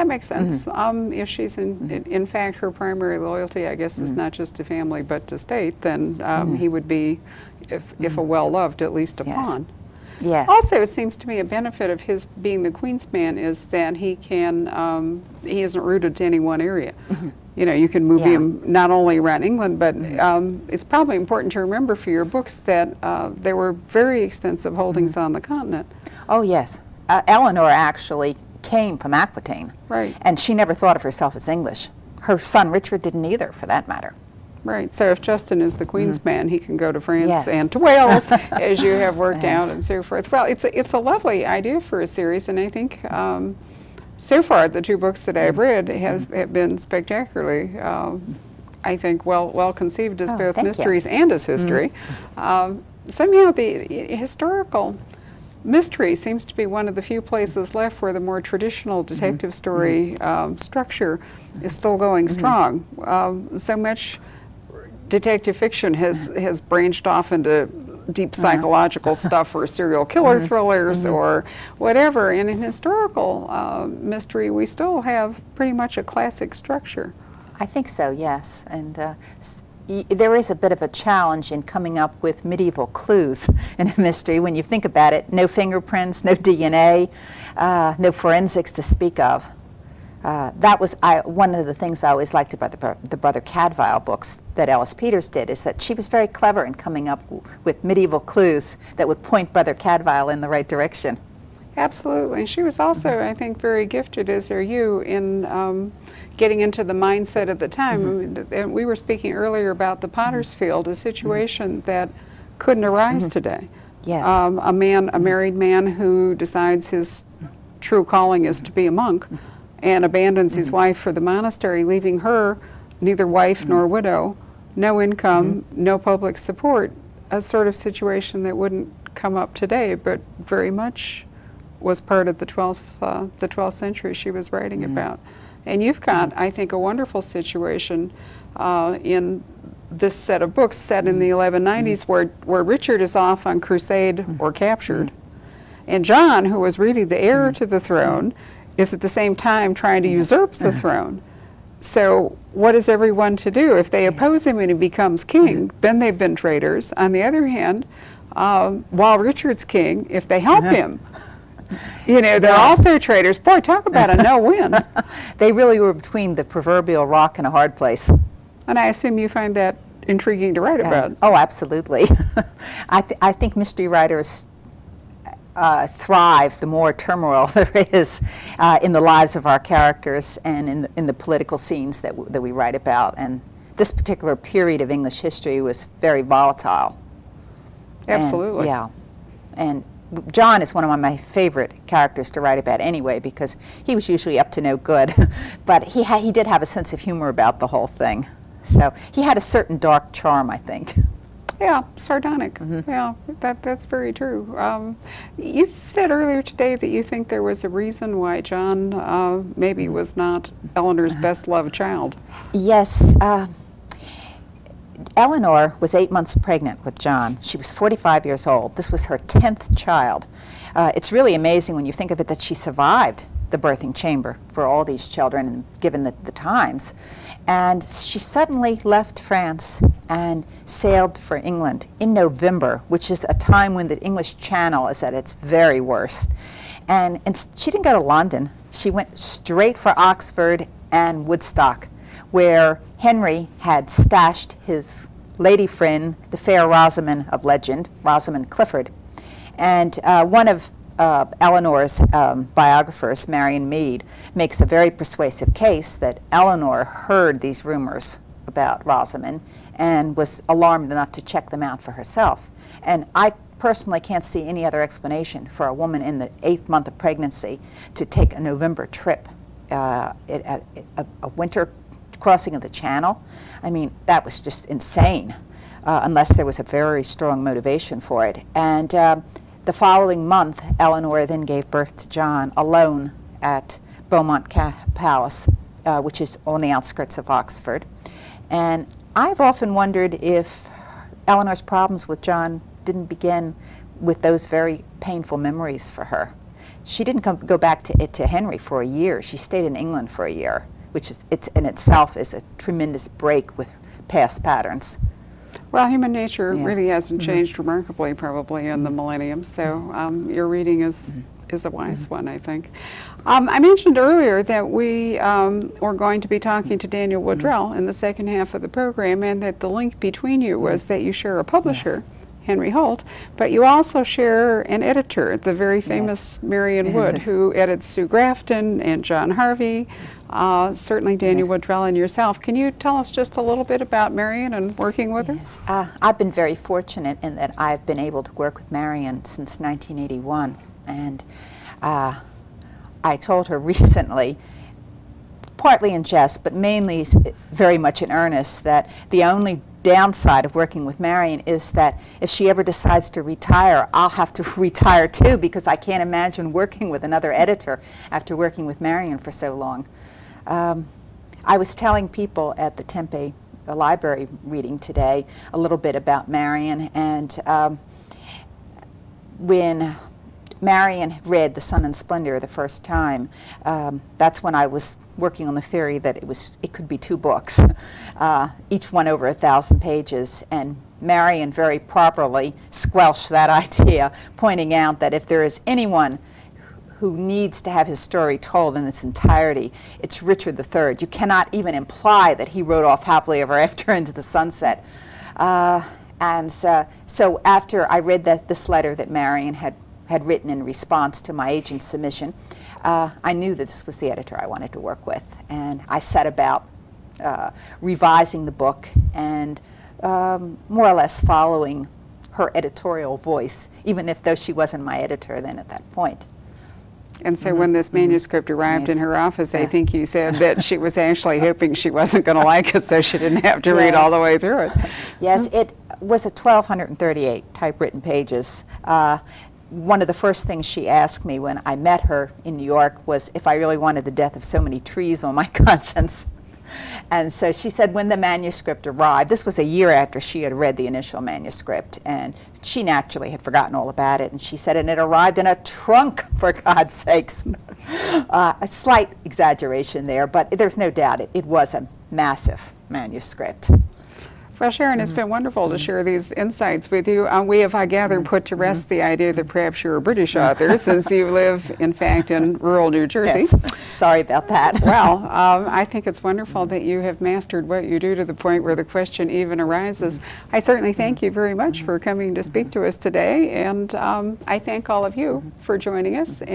That makes sense. If she's in fact, her primary loyalty, I guess, is not just to family but to state, then he would be, if a well-loved, at least a pawn. Yes. Also, it seems to me a benefit of his being the Queen's man is that he can, he isn't rooted to any one area. You know, you can move him not only around England, but it's probably important to remember for your books that there were very extensive holdings on the continent. Oh, yes. Eleanor actually came from Aquitaine. Right. And she never thought of herself as English. Her son Richard didn't either, for that matter. Right. So if Justin is the Queen's man, he can go to France and to Wales, as you have worked out and so forth. Well, it's a lovely idea for a series, and I think so far the two books that I've read have been spectacularly, I think, well conceived as both mysteries and as history. Somehow the historical mystery seems to be one of the few places left where the more traditional detective story structure is still going strong. So much detective fiction has branched off into deep psychological stuff or serial killer thrillers or whatever. And in historical mystery, we still have pretty much a classic structure. I think so, yes. And there is a bit of a challenge in coming up with medieval clues in a mystery. When you think about it, no fingerprints, no DNA, no forensics to speak of. That was one of the things I always liked about the Brother Cadfael books that Ellis Peters did, is that she was very clever in coming up with medieval clues that would point Brother Cadfael in the right direction. Absolutely. She was also, I think, very gifted, as are you, in getting into the mindset of the time. And we were speaking earlier about the Potter's Field, a situation that couldn't arise today. Yes. A married man who decides his true calling is to be a monk and abandons his wife for the monastery, leaving her neither wife nor widow, no income, no public support, a sort of situation that wouldn't come up today, but very much was part of the 12th century she was writing about. And you've got, I think, a wonderful situation in this set of books set in the 1190s where Richard is off on crusade or captured, and John, who was really the heir to the throne, is at the same time trying to usurp the throne. So what is everyone to do? If they oppose him and he becomes king, then they've been traitors. On the other hand, while Richard's king, if they help him, you know, they're also traitors. Boy, talk about a no-win. They really were between the proverbial rock and a hard place. And I assume you find that intriguing to write about. Oh, absolutely. I think mystery writers thrive the more turmoil there is in the lives of our characters and in the political scenes that we write about. And this particular period of English history was very volatile. Absolutely. And John is one of my favorite characters to write about anyway, because he was usually up to no good, but he did have a sense of humor about the whole thing. So he had a certain dark charm, I think. Yeah, sardonic. Yeah, that's very true. You said earlier today that you think there was a reason why John maybe was not Eleanor's best-loved child. Yes. Eleanor was 8 months pregnant with John. She was 45 years old. This was her 10th child. It's really amazing when you think of it that she survived the birthing chamber for all these children, given the times. And she suddenly left France and sailed for England in November, which is a time when the English Channel is at its very worst. And she didn't go to London. She went straight for Oxford and Woodstock, where Henry had stashed his lady friend, the fair Rosamond of legend, Rosamond Clifford. And one of Eleanor's biographers, Marion Mead, makes a very persuasive case that Eleanor heard these rumors about Rosamond and was alarmed enough to check them out for herself. And I personally can't see any other explanation for a woman in the 8th month of pregnancy to take a November trip, a winter crossing of the Channel. I mean, that was just insane, unless there was a very strong motivation for it. And the following month, Eleanor then gave birth to John alone at Beaumont Palace, which is on the outskirts of Oxford. And I've often wondered if Eleanor's problems with John didn't begin with those very painful memories for her. she didn't go back to Henry for a year. She stayed in England for a year, which is in itself is a tremendous break with past patterns. Well, human nature really hasn't changed remarkably probably in the millennium, so your reading is a wise one, I think. I mentioned earlier that we were going to be talking to Daniel Woodrell in the second half of the program, and that the link between you was that you share a publisher, Henry Holt, but you also share an editor, the very famous Marion Wood, who edits Sue Grafton and John Harvey, certainly Daniel Woodrell and yourself. Can you tell us just a little bit about Marion and working with her? Yes, I've been very fortunate in that I've been able to work with Marion since 1981, and I told her recently, partly in jest, but mainly very much in earnest, that the only downside of working with Marion is that if she ever decides to retire, I'll have to retire too, because I can't imagine working with another editor after working with Marion for so long. I was telling people at the Tempe library reading today a little bit about Marion, and when Marion read The Sun and Splendor the first time, that's when I was working on the theory that it could be 2 books, each one over 1,000 pages, and Marion very properly squelched that idea, pointing out that if there is anyone who needs to have his story told in its entirety, it's Richard III. You cannot even imply that he rode off happily ever after into the sunset. So after I read this letter that Marion had written in response to my agent's submission, I knew that this was the editor I wanted to work with, and I set about revising the book and more or less following her editorial voice, even though she wasn't my editor then at that point. And so when this manuscript arrived in her office, I think you said that she was actually hoping she wasn't going to like it, so she didn't have to read all the way through it. Yes, it was 1,238 typewritten pages. One of the first things she asked me when I met her in New York was if I really wanted the death of so many trees on my conscience. And so she said when the manuscript arrived, this was a year after she had read the initial manuscript, and she naturally had forgotten all about it, and she said, and it arrived in a trunk, for God's sakes. A slight exaggeration there, but there's no doubt it was a massive manuscript. Well, Sharon, it's been wonderful to share these insights with you. We have, I gather, put to rest the idea that perhaps you're a British author, since you live, in fact, in rural New Jersey. Yes. Sorry about that. Well, I think it's wonderful that you have mastered what you do to the point where the question even arises. I certainly thank you very much for coming to speak to us today, and I thank all of you for joining us.